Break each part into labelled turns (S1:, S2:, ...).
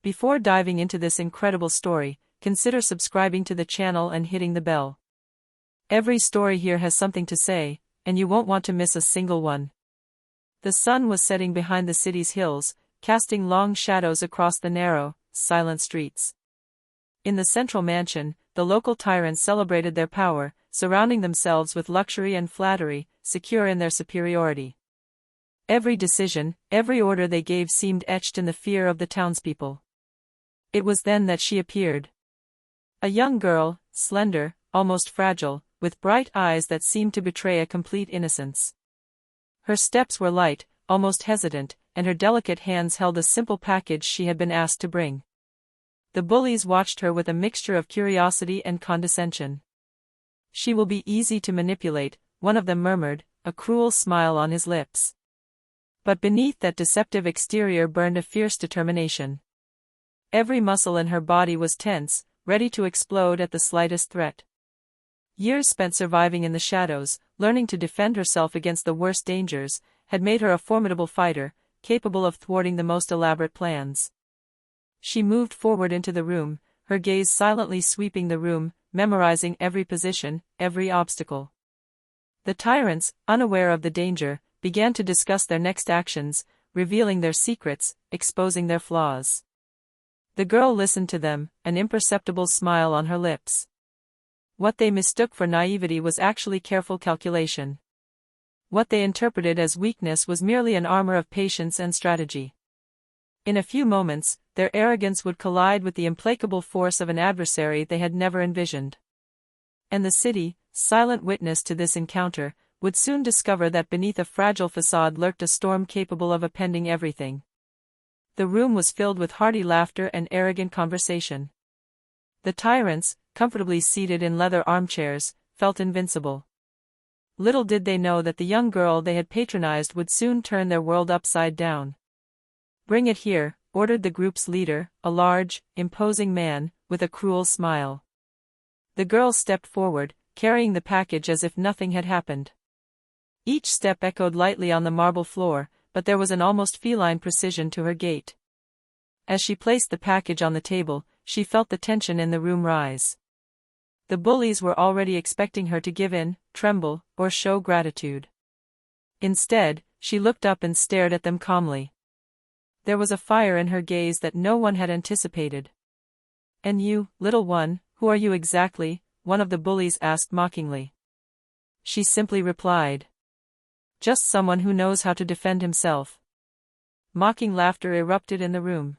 S1: Before diving into this incredible story, consider subscribing to the channel and hitting the bell. Every story here has something to say, and you won't want to miss a single one. The sun was setting behind the city's hills, casting long shadows across the narrow, silent streets. In the central mansion, the local tyrants celebrated their power, surrounding themselves with luxury and flattery, secure in their superiority. Every decision, every order they gave seemed etched in the fear of the townspeople. It was then that she appeared. A young girl, slender, almost fragile, with bright eyes that seemed to betray a complete innocence. Her steps were light, almost hesitant, and her delicate hands held a simple package she had been asked to bring. The bullies watched her with a mixture of curiosity and condescension. "She will be easy to manipulate," one of them murmured, a cruel smile on his lips. But beneath that deceptive exterior burned a fierce determination. Every muscle in her body was tense, ready to explode at the slightest threat. Years spent surviving in the shadows, learning to defend herself against the worst dangers, had made her a formidable fighter, capable of thwarting the most elaborate plans. She moved forward into the room, her gaze silently sweeping the room, memorizing every position, every obstacle. The tyrants, unaware of the danger, began to discuss their next actions, revealing their secrets, exposing their flaws. The girl listened to them, an imperceptible smile on her lips. What they mistook for naivety was actually careful calculation. What they interpreted as weakness was merely an armor of patience and strategy. In a few moments, their arrogance would collide with the implacable force of an adversary they had never envisioned. And the city, silent witness to this encounter, would soon discover that beneath a fragile facade lurked a storm capable of upending everything. The room was filled with hearty laughter and arrogant conversation. The tyrants, comfortably seated in leather armchairs, felt invincible. Little did they know that the young girl they had patronized would soon turn their world upside down. "Bring it here," ordered the group's leader, a large, imposing man, with a cruel smile. The girl stepped forward, carrying the package as if nothing had happened. Each step echoed lightly on the marble floor, but there was an almost feline precision to her gait. As she placed the package on the table, she felt the tension in the room rise. The bullies were already expecting her to give in, tremble, or show gratitude. Instead, she looked up and stared at them calmly. There was a fire in her gaze that no one had anticipated. "And you, little one, who are you exactly?" one of the bullies asked mockingly. She simply replied, "Just someone who knows how to defend himself." Mocking laughter erupted in the room.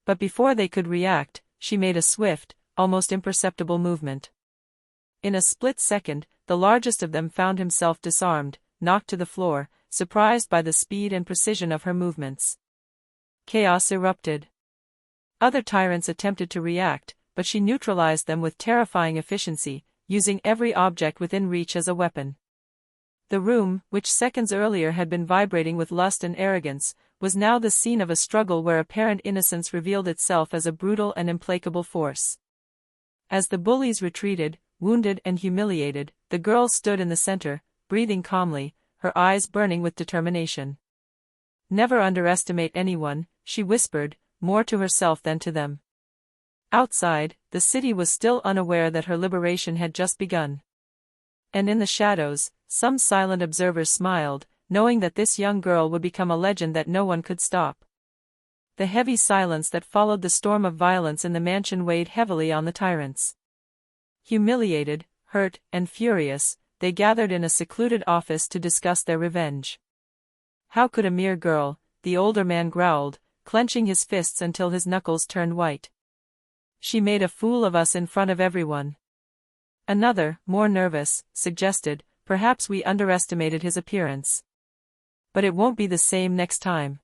S1: But before they could react, she made a swift, almost imperceptible movement. In a split second, the largest of them found himself disarmed, knocked to the floor, surprised by the speed and precision of her movements. Chaos erupted. Other tyrants attempted to react, but she neutralized them with terrifying efficiency, using every object within reach as a weapon. The room, which seconds earlier had been vibrating with lust and arrogance, was now the scene of a struggle where apparent innocence revealed itself as a brutal and implacable force. As the bullies retreated, wounded and humiliated, the girl stood in the center, breathing calmly, her eyes burning with determination. "Never underestimate anyone," she whispered, more to herself than to them. Outside, the city was still unaware that her liberation had just begun. And in the shadows, some silent observers smiled, knowing that this young girl would become a legend that no one could stop. The heavy silence that followed the storm of violence in the mansion weighed heavily on the tyrants. Humiliated, hurt, and furious, they gathered in a secluded office to discuss their revenge. "How could a mere girl," the older man growled, clenching his fists until his knuckles turned white. "She made a fool of us in front of everyone." Another, more nervous, suggested, "Perhaps we underestimated his appearance. But it won't be the same next time.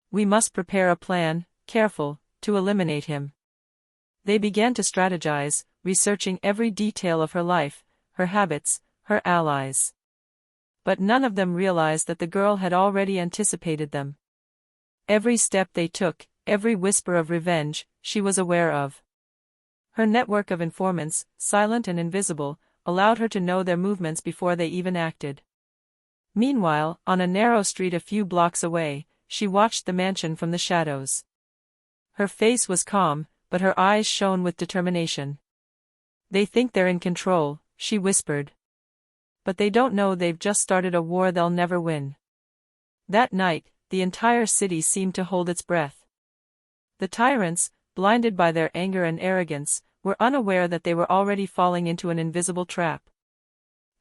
S1: We must prepare a plan, careful, to eliminate him." They began to strategize, researching every detail of her life, her habits, her allies. But none of them realized that the girl had already anticipated them. Every step they took, every whisper of revenge, she was aware of. Her network of informants, silent and invisible, allowed her to know their movements before they even acted. Meanwhile, on a narrow street a few blocks away, she watched the mansion from the shadows. Her face was calm, but her eyes shone with determination. "They think they're in control," she whispered. "But they don't know they've just started a war they'll never win." That night, the entire city seemed to hold its breath. The tyrants, blinded by their anger and arrogance, were unaware that they were already falling into an invisible trap.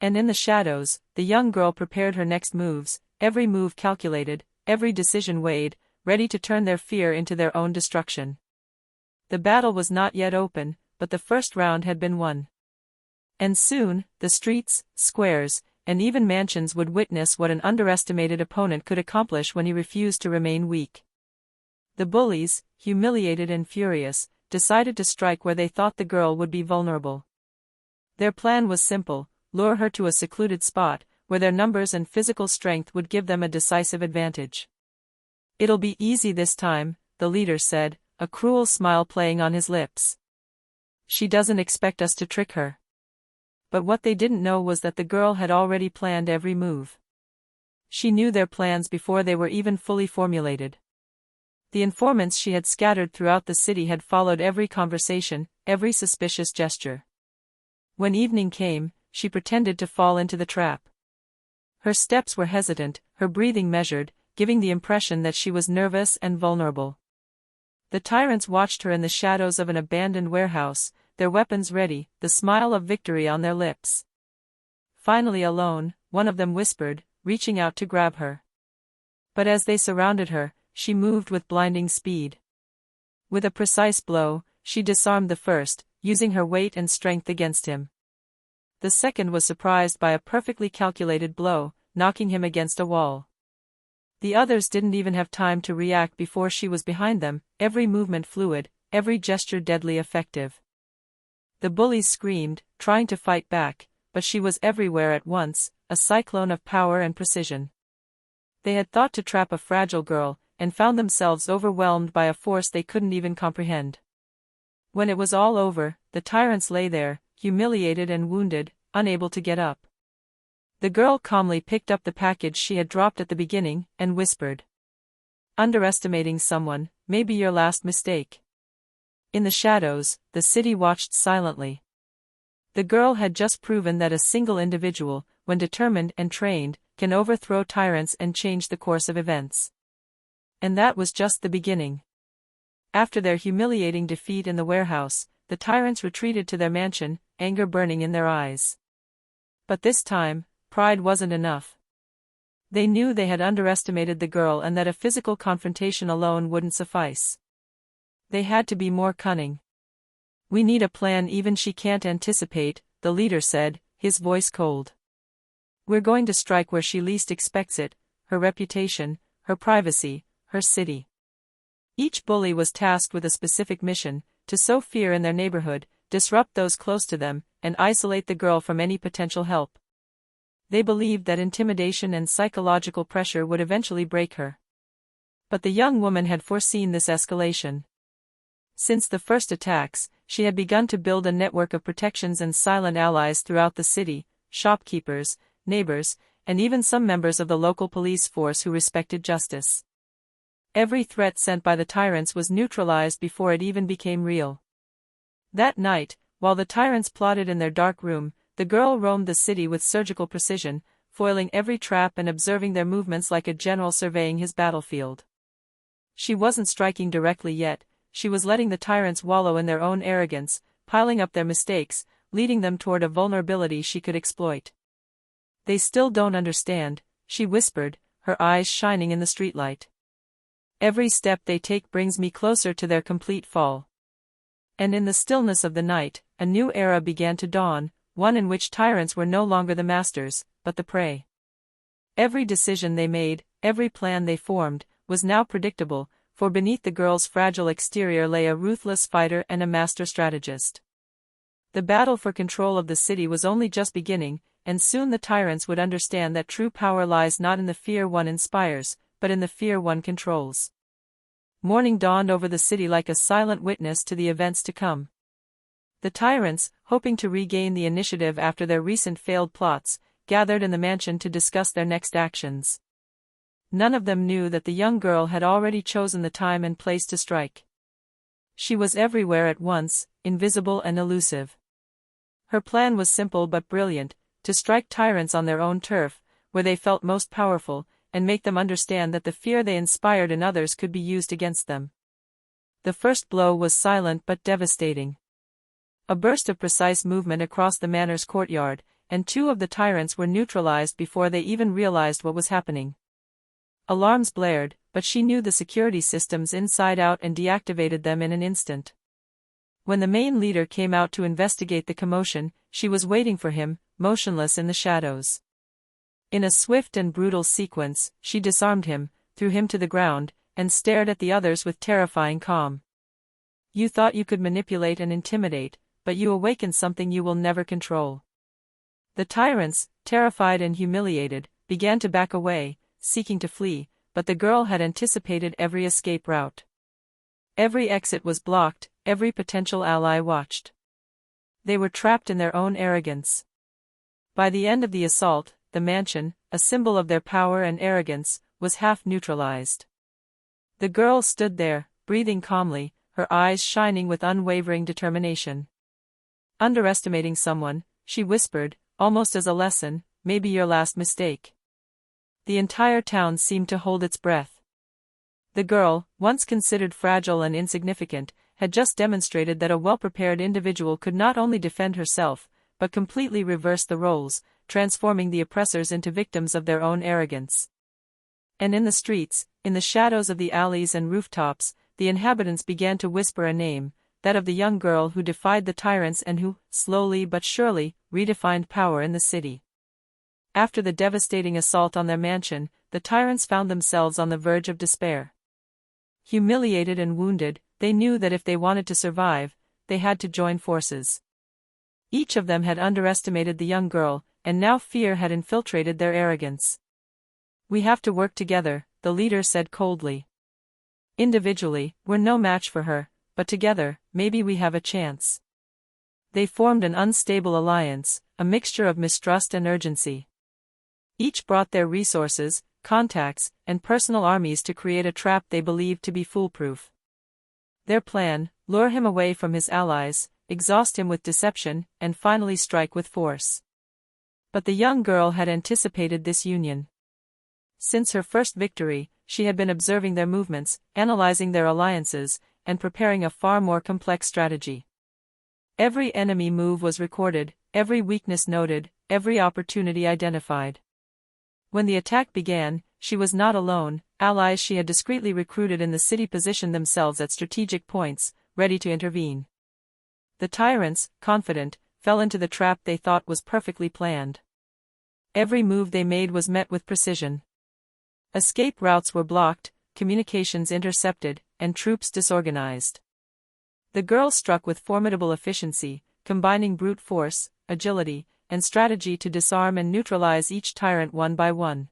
S1: And in the shadows, the young girl prepared her next moves, every move calculated, every decision weighed, ready to turn their fear into their own destruction. The battle was not yet open, but the first round had been won. And soon, the streets, squares, and even mansions would witness what an underestimated opponent could accomplish when he refused to remain weak. The bullies, humiliated and furious, decided to strike where they thought the girl would be vulnerable. Their plan was simple: lure her to a secluded spot, where their numbers and physical strength would give them a decisive advantage. "It'll be easy this time," the leader said, a cruel smile playing on his lips. "She doesn't expect us to trick her." But what they didn't know was that the girl had already planned every move. She knew their plans before they were even fully formulated. The informants she had scattered throughout the city had followed every conversation, every suspicious gesture. When evening came, she pretended to fall into the trap. Her steps were hesitant, her breathing measured, giving the impression that she was nervous and vulnerable. The tyrants watched her in the shadows of an abandoned warehouse, their weapons ready, the smile of victory on their lips. Finally alone, one of them whispered, reaching out to grab her. But as they surrounded her, she moved with blinding speed. With a precise blow, she disarmed the first, using her weight and strength against him. The second was surprised by a perfectly calculated blow, knocking him against a wall. The others didn't even have time to react before she was behind them, every movement fluid, every gesture deadly effective. The bullies screamed, trying to fight back, but she was everywhere at once, a cyclone of power and precision. They had thought to trap a fragile girl, and found themselves overwhelmed by a force they couldn't even comprehend. When it was all over, the tyrants lay there, humiliated and wounded, unable to get up. The girl calmly picked up the package she had dropped at the beginning, and whispered, "Underestimating someone, may be your last mistake." In the shadows, the city watched silently. The girl had just proven that a single individual, when determined and trained, can overthrow tyrants and change the course of events. And that was just the beginning. After their humiliating defeat in the warehouse, the tyrants retreated to their mansion, anger burning in their eyes. But this time, pride wasn't enough. They knew they had underestimated the girl and that a physical confrontation alone wouldn't suffice. They had to be more cunning. "We need a plan even she can't anticipate," the leader said, his voice cold. "We're going to strike where she least expects it, her reputation, her privacy, her city." Each bully was tasked with a specific mission: to sow fear in their neighborhood, disrupt those close to them, and isolate the girl from any potential help. They believed that intimidation and psychological pressure would eventually break her. But the young woman had foreseen this escalation. Since the first attacks, she had begun to build a network of protections and silent allies throughout the city: shopkeepers, neighbors, and even some members of the local police force who respected justice. Every threat sent by the tyrants was neutralized before it even became real. That night, while the tyrants plotted in their dark room, the girl roamed the city with surgical precision, foiling every trap and observing their movements like a general surveying his battlefield. She wasn't striking directly yet, she was letting the tyrants wallow in their own arrogance, piling up their mistakes, leading them toward a vulnerability she could exploit. "They still don't understand," she whispered, her eyes shining in the streetlight. "Every step they take brings me closer to their complete fall." And in the stillness of the night, a new era began to dawn, one in which tyrants were no longer the masters, but the prey. Every decision they made, every plan they formed, was now predictable, for beneath the girl's fragile exterior lay a ruthless fighter and a master strategist. The battle for control of the city was only just beginning, and soon the tyrants would understand that true power lies not in the fear one inspires, but in the fear one controls. Morning dawned over the city like a silent witness to the events to come. The tyrants, hoping to regain the initiative after their recent failed plots, gathered in the mansion to discuss their next actions. None of them knew that the young girl had already chosen the time and place to strike. She was everywhere at once, invisible and elusive. Her plan was simple but brilliant: to strike tyrants on their own turf, where they felt most powerful, and make them understand that the fear they inspired in others could be used against them. The first blow was silent but devastating. A burst of precise movement across the manor's courtyard, and 2 of the tyrants were neutralized before they even realized what was happening. Alarms blared, but she knew the security systems inside out and deactivated them in an instant. When the main leader came out to investigate the commotion, she was waiting for him, motionless in the shadows. In a swift and brutal sequence, she disarmed him, threw him to the ground, and stared at the others with terrifying calm. "You thought you could manipulate and intimidate, but you awakened something you will never control." The tyrants, terrified and humiliated, began to back away, seeking to flee, but the girl had anticipated every escape route. Every exit was blocked, every potential ally watched. They were trapped in their own arrogance. By the end of the assault, the mansion, a symbol of their power and arrogance, was half neutralized. The girl stood there, breathing calmly, her eyes shining with unwavering determination. Underestimating someone, she whispered, almost as a lesson, "Maybe your last mistake." The entire town seemed to hold its breath. The girl, once considered fragile and insignificant, had just demonstrated that a well-prepared individual could not only defend herself, but completely reverse the roles, transforming the oppressors into victims of their own arrogance. And in the streets, in the shadows of the alleys and rooftops, the inhabitants began to whisper a name, that of the young girl who defied the tyrants and who, slowly but surely, redefined power in the city. After the devastating assault on their mansion, the tyrants found themselves on the verge of despair. Humiliated and wounded, they knew that if they wanted to survive, they had to join forces. Each of them had underestimated the young girl, and now fear had infiltrated their arrogance. "We have to work together," the leader said coldly. "Individually, we're no match for her, but together, maybe we have a chance." They formed an unstable alliance, a mixture of mistrust and urgency. Each brought their resources, contacts, and personal armies to create a trap they believed to be foolproof. Their plan: lure him away from his allies, exhaust him with deception, and finally strike with force. But the young girl had anticipated this union. Since her first victory, she had been observing their movements, analyzing their alliances, and preparing a far more complex strategy. Every enemy move was recorded, every weakness noted, every opportunity identified. When the attack began, she was not alone. Allies she had discreetly recruited in the city positioned themselves at strategic points, ready to intervene. The tyrants, confident, fell into the trap they thought was perfectly planned. Every move they made was met with precision. Escape routes were blocked, communications intercepted, and troops disorganized. The girl struck with formidable efficiency, combining brute force, agility, and strategy to disarm and neutralize each tyrant one by one.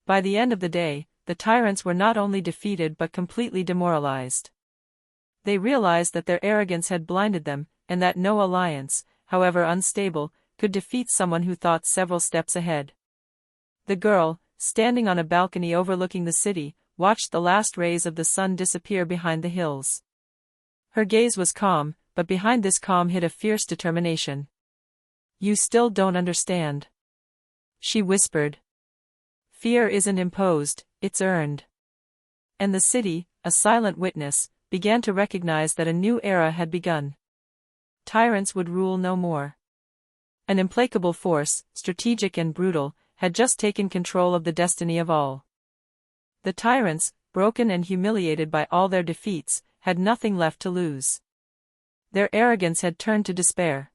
S1: By the end of the day, the tyrants were not only defeated but completely demoralized. They realized that their arrogance had blinded them, and that no alliance, however unstable, could defeat someone who thought several steps ahead. The girl, standing on a balcony overlooking the city, watched the last rays of the sun disappear behind the hills. Her gaze was calm, but behind this calm hid a fierce determination. "You still don't understand," she whispered. "Fear isn't imposed, it's earned." And the city, a silent witness, began to recognize that a new era had begun. Tyrants would rule no more. An implacable force, strategic and brutal, had just taken control of the destiny of all. The tyrants, broken and humiliated by all their defeats, had nothing left to lose. Their arrogance had turned to despair.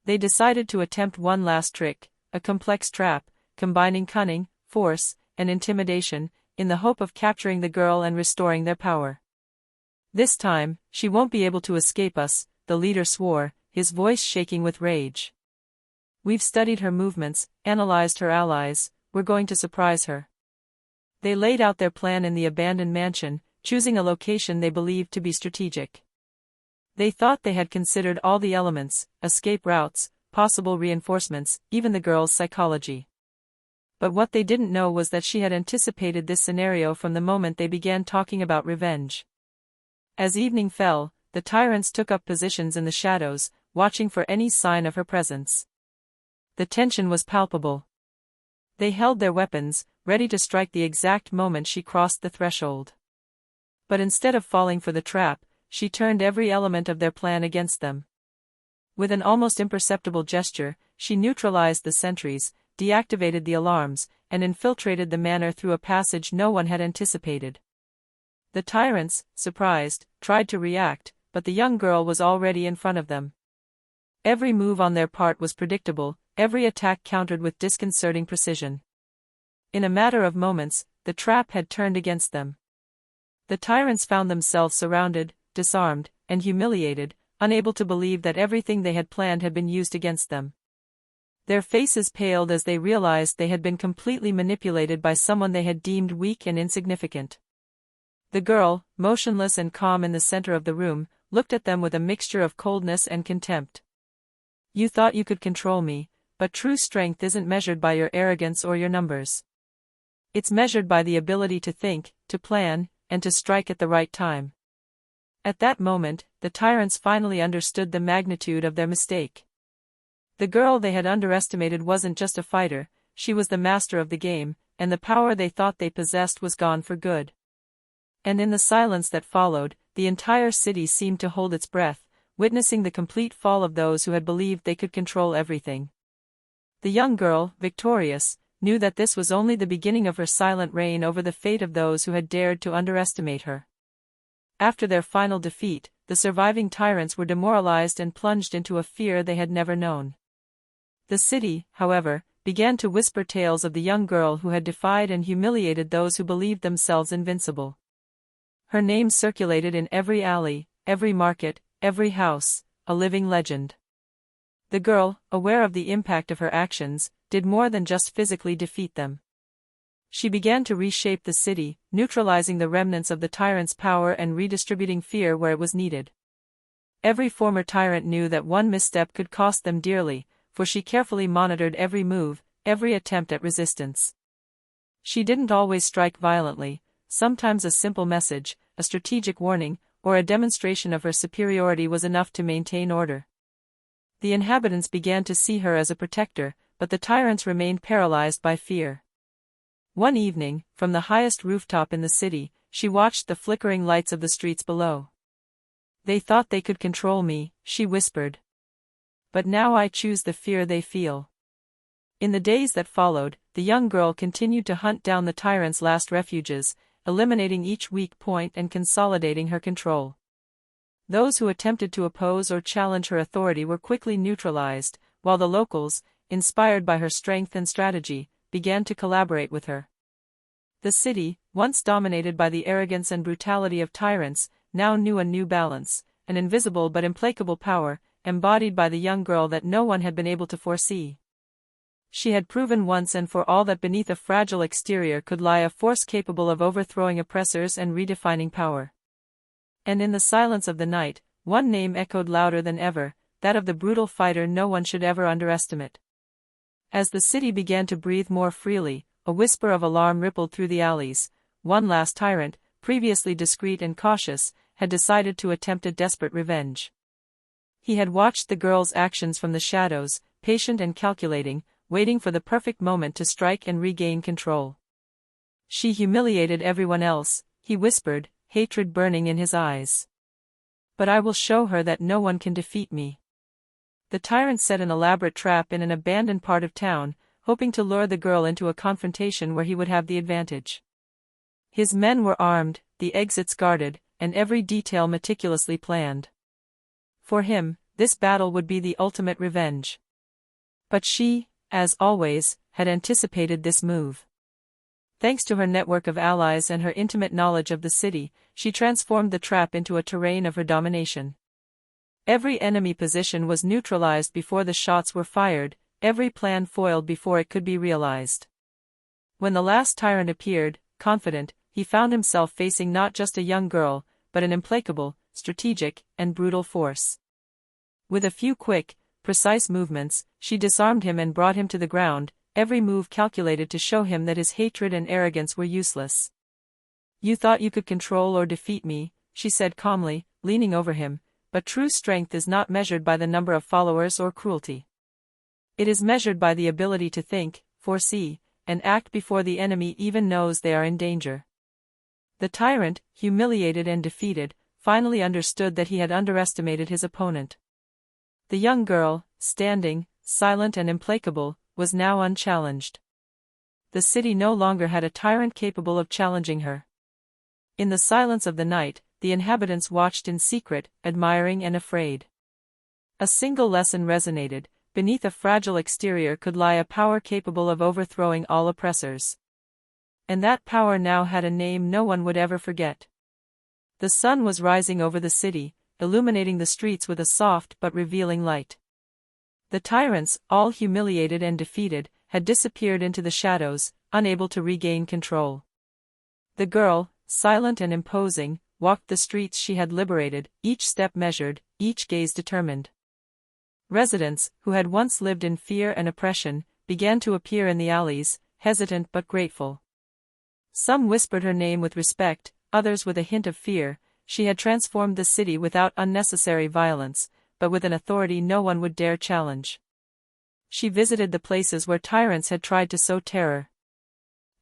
S1: They decided to attempt one last trick, a complex trap, combining cunning, force, and intimidation, in the hope of capturing the girl and restoring their power. "This time, she won't be able to escape us," the leader swore, his voice shaking with rage. "We've studied her movements, analyzed her allies, we're going to surprise her." They laid out their plan in the abandoned mansion, choosing a location they believed to be strategic. They thought they had considered all the elements: escape routes, possible reinforcements, even the girl's psychology. But what they didn't know was that she had anticipated this scenario from the moment they began talking about revenge. As evening fell, the tyrants took up positions in the shadows, watching for any sign of her presence. The tension was palpable. They held their weapons, ready to strike the exact moment she crossed the threshold. But instead of falling for the trap, she turned every element of their plan against them. With an almost imperceptible gesture, she neutralized the sentries, deactivated the alarms, and infiltrated the manor through a passage no one had anticipated. The tyrants, surprised, tried to react, but the young girl was already in front of them. Every move on their part was predictable, every attack countered with disconcerting precision. In a matter of moments, the trap had turned against them. The tyrants found themselves surrounded, disarmed, and humiliated, unable to believe that everything they had planned had been used against them. Their faces paled as they realized they had been completely manipulated by someone they had deemed weak and insignificant. The girl, motionless and calm in the center of the room, looked at them with a mixture of coldness and contempt. "You thought you could control me, but true strength isn't measured by your arrogance or your numbers. It's measured by the ability to think, to plan, and to strike at the right time." At that moment, the tyrants finally understood the magnitude of their mistake. The girl they had underestimated wasn't just a fighter, she was the master of the game, and the power they thought they possessed was gone for good. And in the silence that followed, the entire city seemed to hold its breath, witnessing the complete fall of those who had believed they could control everything. The young girl, victorious, knew that this was only the beginning of her silent reign over the fate of those who had dared to underestimate her. After their final defeat, the surviving tyrants were demoralized and plunged into a fear they had never known. The city, however, began to whisper tales of the young girl who had defied and humiliated those who believed themselves invincible. Her name circulated in every alley, every market, every house, a living legend. The girl, aware of the impact of her actions, did more than just physically defeat them. She began to reshape the city, neutralizing the remnants of the tyrant's power and redistributing fear where it was needed. Every former tyrant knew that one misstep could cost them dearly, for she carefully monitored every move, every attempt at resistance. She didn't always strike violently, sometimes a simple message, a strategic warning, or a demonstration of her superiority was enough to maintain order. The inhabitants began to see her as a protector, but the tyrants remained paralyzed by fear. One evening, from the highest rooftop in the city, she watched the flickering lights of the streets below. "They thought they could control me," she whispered. "But now I choose the fear they feel." In the days that followed, the young girl continued to hunt down the tyrants' last refuges, eliminating each weak point and consolidating her control. Those who attempted to oppose or challenge her authority were quickly neutralized, while the locals, inspired by her strength and strategy, began to collaborate with her. The city, once dominated by the arrogance and brutality of tyrants, now knew a new balance, an invisible but implacable power, embodied by the young girl that no one had been able to foresee. She had proven once and for all that beneath a fragile exterior could lie a force capable of overthrowing oppressors and redefining power. And in the silence of the night, one name echoed louder than ever, that of the brutal fighter no one should ever underestimate. As the city began to breathe more freely, a whisper of alarm rippled through the alleys. One last tyrant, previously discreet and cautious, had decided to attempt a desperate revenge. He had watched the girl's actions from the shadows, patient and calculating, waiting for the perfect moment to strike and regain control. "She humiliated everyone else," he whispered, hatred burning in his eyes. "But I will show her that no one can defeat me." The tyrant set an elaborate trap in an abandoned part of town, hoping to lure the girl into a confrontation where he would have the advantage. His men were armed, the exits guarded, and every detail meticulously planned. For him, this battle would be the ultimate revenge. But she, as always, had anticipated this move. Thanks to her network of allies and her intimate knowledge of the city, she transformed the trap into a terrain of her domination. Every enemy position was neutralized before the shots were fired, every plan foiled before it could be realized. When the last tyrant appeared, confident, he found himself facing not just a young girl, but an implacable, strategic, and brutal force. With a few quick, precise movements, she disarmed him and brought him to the ground, every move calculated to show him that his hatred and arrogance were useless. "You thought you could control or defeat me, she said calmly, leaning over him, but true strength is not measured by the number of followers or cruelty. It is measured by the ability to think, foresee, and act before the enemy even knows they are in danger. The tyrant, humiliated and defeated, finally understood that he had underestimated his opponent. The young girl, standing, silent and implacable, was now unchallenged. The city no longer had a tyrant capable of challenging her. In the silence of the night, the inhabitants watched in secret, admiring and afraid. A single lesson resonated: beneath a fragile exterior could lie a power capable of overthrowing all oppressors. And that power now had a name no one would ever forget. The sun was rising over the city, illuminating the streets with a soft but revealing light. The tyrants, all humiliated and defeated, had disappeared into the shadows, unable to regain control. The girl, silent and imposing, walked the streets she had liberated, each step measured, each gaze determined. Residents, who had once lived in fear and oppression, began to appear in the alleys, hesitant but grateful. Some whispered her name with respect, others with a hint of fear. She had transformed the city without unnecessary violence, but with an authority no one would dare challenge. She visited the places where tyrants had tried to sow terror.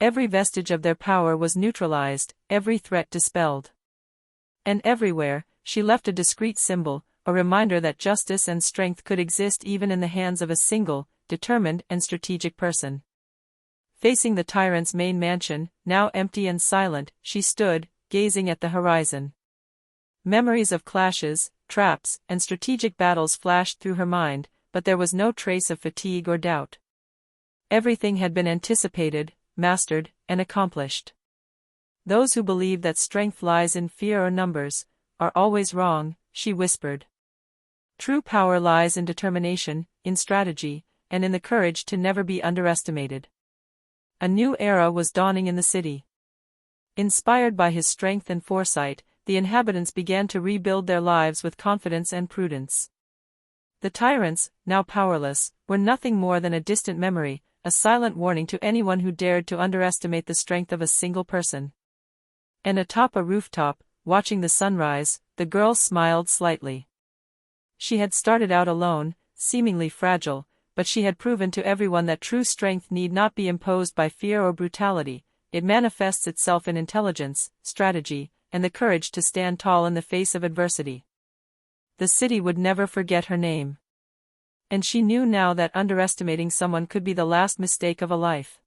S1: Every vestige of their power was neutralized, every threat dispelled. And everywhere, she left a discreet symbol, a reminder that justice and strength could exist even in the hands of a single, determined and strategic person. Facing the tyrant's main mansion, now empty and silent, she stood, gazing at the horizon. Memories of clashes, traps, and strategic battles flashed through her mind, but there was no trace of fatigue or doubt. Everything had been anticipated, mastered, and accomplished. Those who believe that strength lies in fear or numbers are always wrong, she whispered. True power lies in determination, in strategy, and in the courage to never be underestimated. A new era was dawning in the city. Inspired by his strength and foresight, the inhabitants began to rebuild their lives with confidence and prudence. The tyrants, now powerless, were nothing more than a distant memory, a silent warning to anyone who dared to underestimate the strength of a single person. And atop a rooftop, watching the sunrise, the girl smiled slightly. She had started out alone, seemingly fragile, but she had proven to everyone that true strength need not be imposed by fear or brutality. It manifests itself in intelligence, strategy, and the courage to stand tall in the face of adversity. The city would never forget her name. And she knew now that underestimating someone could be the last mistake of a life.